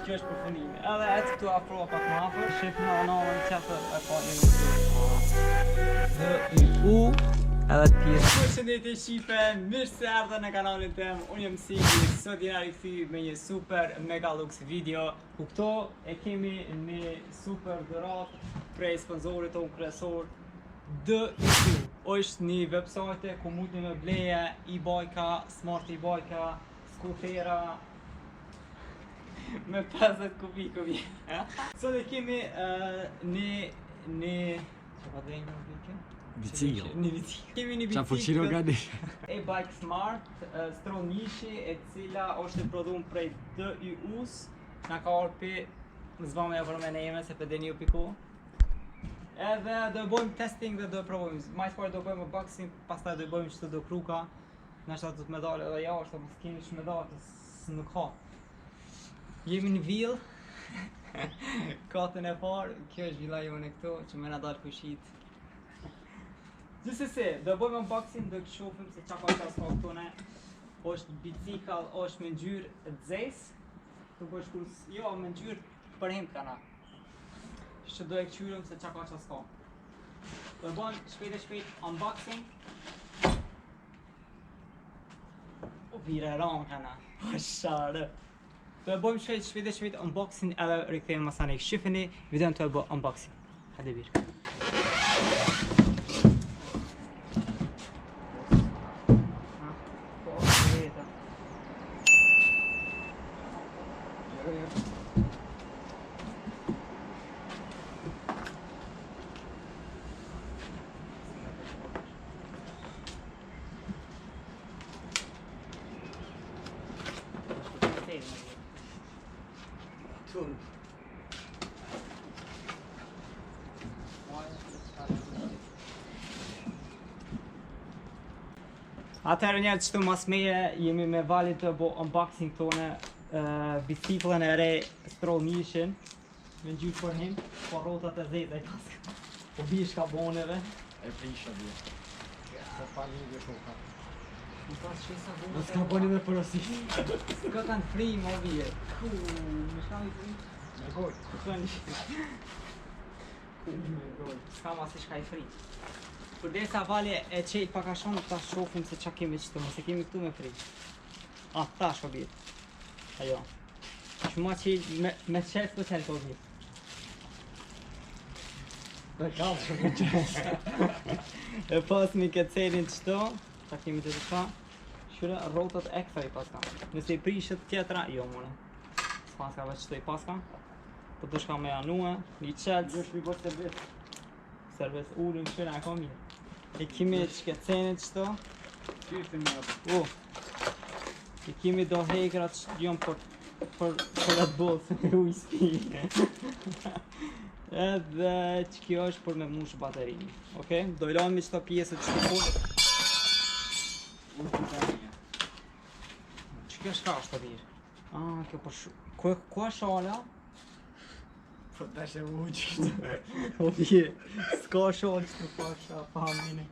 Kjo është përfundimi. Edhe ecë këtu afro pak më afër, shif në anonën tjetër e ka një D-I-U edhe të pjesë. Përshëndetje Shqipe, mirë se erdhe në kanalin tem. Unë jam Sigi, sot jena rikthi me një super mega lux video. Ku këto e kemi një super dhurat prej sponsorit tonë kryesor D-I-U. Është një website ku mundni me bleje e-bajka, smart e-bajka, skutera me 50 kubik. Sot e kemi një bicikl. Kemi një bicikl e-bike smart, stronishi e cila është e prodhuar prej D-I-U-s. Na ka orpi zbame e vërme nejme se për deni ju piku. Edhe do bëjmë testing dhe do provojmë. Majtë parë do bëjmë unboxing, pastaj do bëjmë çdo do kruka. Nashta do të më dalë edhe jashtë, apo s'kemi ç'më dalë, nuk ka. Jemi në vill. Katën e parë, kjo është villa jone këtu, që më na dal kushit. Gjithsesi, do bëjmë unboxing, do të shohim se çka ka këtu këtune. Është bicikall, është me ngjyrë zezë. Do bësh kurs, jo me ngjyrë për him kana. Që do e këqyrëm se çka ka çka s'ka. Do bëjmë shpejt unboxing. O vira ran kana. Share. Do e bëjmë shpejt unboxing edhe rikthehemi masanik. Shifeni videon të bëj unboxing. Hajde bir. Atëherë njerë qëtu mas meje jemi me valit të bo unboxing tone biciklën e re Strolnishin me ngjyrë për him, po rrotat e zeta i paska. Po bish ka boneve. E prisha bje. Se pa një dhe shoka. Në pas shesa boneve. Do s'ka boni me përësit. S'ka kanë fri më vje. Me shka i fri? Me goj. Me goj. S'ka mas i shka i fri. Përdesa valje e qejt paka shumë, ta shofim se qa kemi qëtu, se kemi këtu me fri. Ta shko bjetë. Ajo. Shuma qejt me qes për qelë po bjetë. Dhe kalë shumë me qes. E pas mi ke celin qëto, ta kemi të të shka. Shure rotat ekstra i paska. Nëse i prishet tjetra, jo mune. S'paska veç qëto i paska. Po të shka me janue, një qelës. Gjësh mi bërë servis. Servis ullin shire e ka mirë. E kemi shkecenit qëto. Qyshtë një atë. E kemi do hekrat që jom për atë botë se me ujë spi. Edhe që kjo është për me mush baterini. Okej? Do i lojmë qëto pjesët që të por. Që kjo shka është të birë? Kjo për shu... Kua shala? Po të shë u qështë. O bje, s'ka shalë që të pasha famine.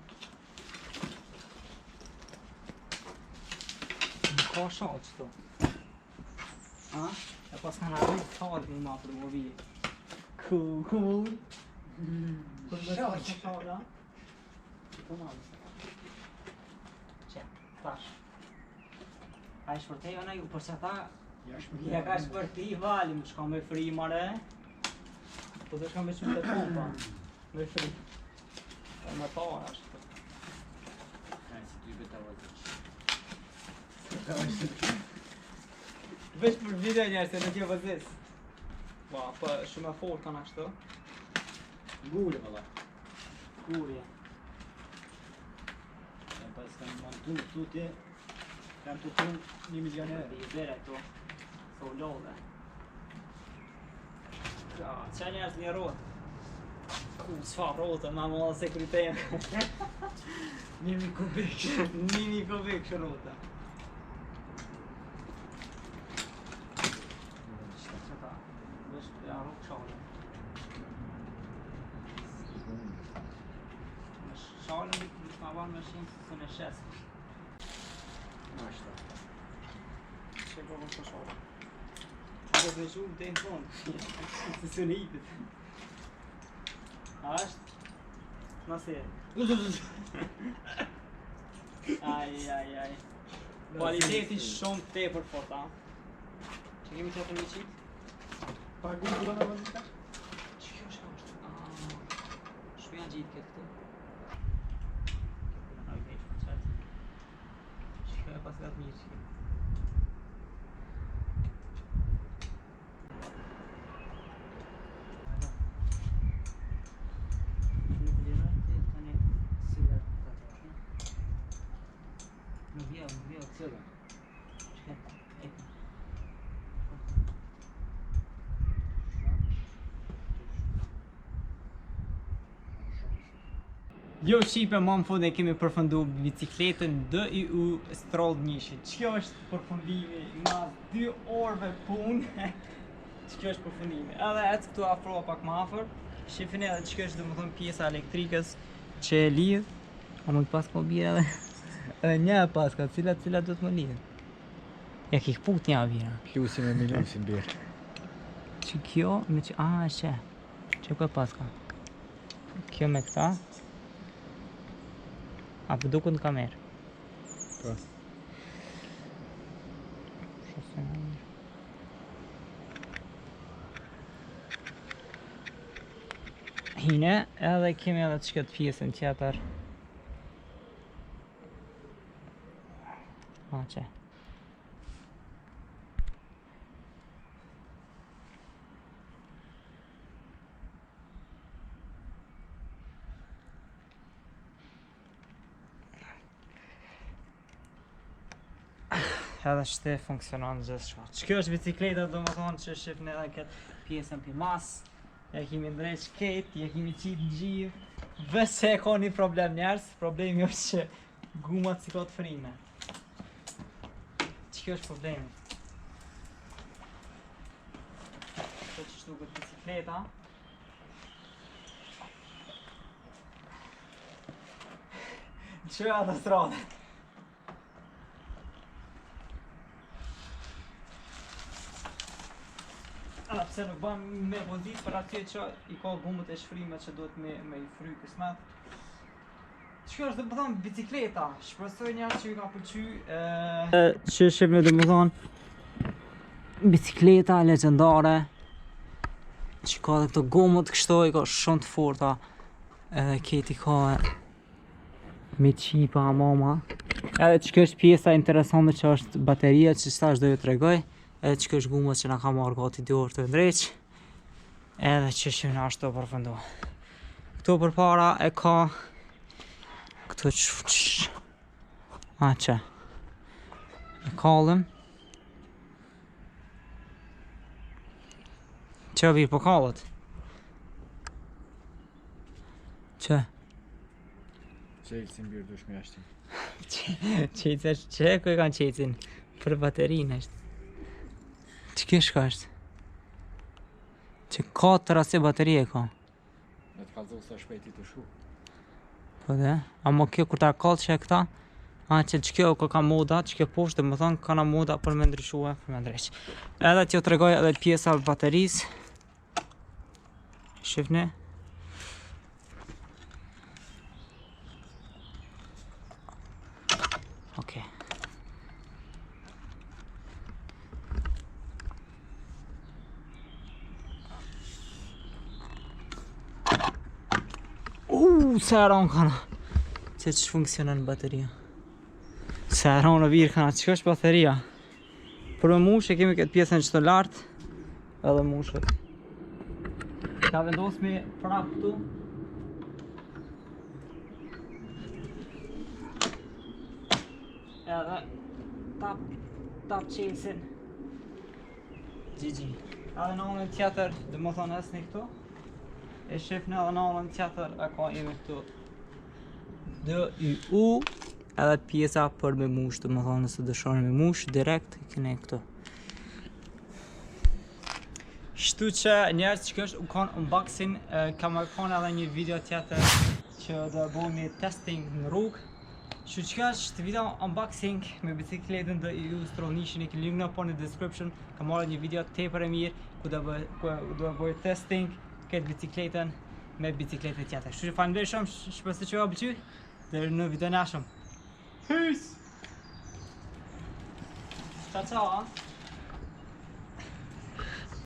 Ka shalë që të. E pas kanë arrujt talë në ma për më bje. Cool. Për me shalë që shalë, Që ma mësë. Që, tash. A i shpërtej ona ju, për që ta... Ja ka shpërti vali, më shka me fri mare. Po të shka me qëmë të pompa, me fri. E me para është. Si tu i beta vazhë. Veç për video njerë se në kjo vëzis. Po shumë e fort kanë ashtu. Gure valla. Gurje. E pas kanë montu tutje. Kanë tutun 1 milioner. I bere këto. So lodhe. Qa njerës një rotë? S'fa rotë, ma më dhe sekuriteja. 1.000 kubik. 1.000 kubik shë rotë. Qëta, vesh ja rukë shalën. Shalën ma banë me shimë se në shesë. Mashta. Që bërë të shalën. këtë me shumë të e në fond. Se së në hipit. A është? Nëse e. Aj. Kualiteti shumë tepër fort, a? Që kemi qëtë me qitë? Pa gumë të në vazhita? Që kjo është? Shpja gjitë këtë këtu. Që kjo e pas gatë mirë që kjo. Jo shipe ma më fund e kemi përfundu bicikletën DIU Stroll 100. Kjo është përfundimi mas 2 orëve punë. Kjo është përfundimi. Edhe ecë këtu afro pak më afër. Shifin edhe që kjo është domethënë pjesa elektrikës që e lidh. A më pas ko bira edhe? Një pas ka, cilat do të më lidh. Ja ki këput një bira. Plusi me milion si mbirë. Që kjo me që, që. Që kjo pas ka. Kjo me këta. A për duku në kamerë? Po. Hine, edhe kemi edhe që këtë pjesën tjetër. Që. Edhe shte funksionon gjithë shka. Që kjo është bicikleta do më thonë që shifën edhe këtë pjesën për mas. Ja kemi ndrejt shket, ja kemi qitë në gjivë. Vesh që e ka një problem njerës, problemi është që gumat si ka të frime. Që kjo është problemi. Këtë që shtu këtë bicikleta. Që e atë stradë. Pse nuk bëm me pozit për aty që i ka gumët e shfrime që duhet me i fry kësmet. Që është dhe më thonë bicikleta, shpresoj njerë që ju ka pëlqy. Që shifme dhe më thonë bicikleta legendare. Që ka dhe këto gumët kështoj, ka shumë të forta. Edhe keti ka me qipa mama. Edhe që është pjesa interesante që është bateria që shtash do ju të regoj. Edhe që është gumët që nga ka marrë gati 2 orë të ndreq. Edhe që shqyna është të përfëndu. Këto për para e ka këto që që e kallëm që virë për kallët që Qelësin birë dush me ashtin. Qelësin që ku e kanë qelësin për baterinë është. Që kjo shka është? Që 4 ase bateri e ka? Me të kalzohë sa shpejti të shu. Po dhe? Amo kjo kur ta kallë që e këta? Që kjo ka moda, që kjo poshtë dhe më thonë ka na moda për me ndryshua, për me ndrysh. Edhe t'jo të regoj edhe pjesa bateris. Shifni. Okej. Se aron kana që funksionon bateria. Se aron në virë kana, që është bateria? Për me mushë e kemi këtë pjesën që të lartë edhe mushët. Ka vendos me prap këtu. Edhe tap qelsin. GG. Edhe në anën tjetër, dhe më thonë esni këtu. E shifnë edhe në anën tjetër e ka ime këtu DIU edhe pjesa për me mush, dhe më thonë nëse dëshoni me mush, direkt i këne këtu. Shtu që njerës që kështë u kanë unboxing, kam e kanë edhe një video tjetër që dhe bëmi testing në rrugë. Që qka është video unboxing me bicikletën dhe ju stronishin e ke link në po në description. Ka marrë një video tepër e mirë ku do bëj testing këtë bicikletën me bicikletën tjetër. Kështu që faleminderit shumë, shpresoj që ju pëlqy. Deri në videon e ardhshëm. Peace. Ciao ciao.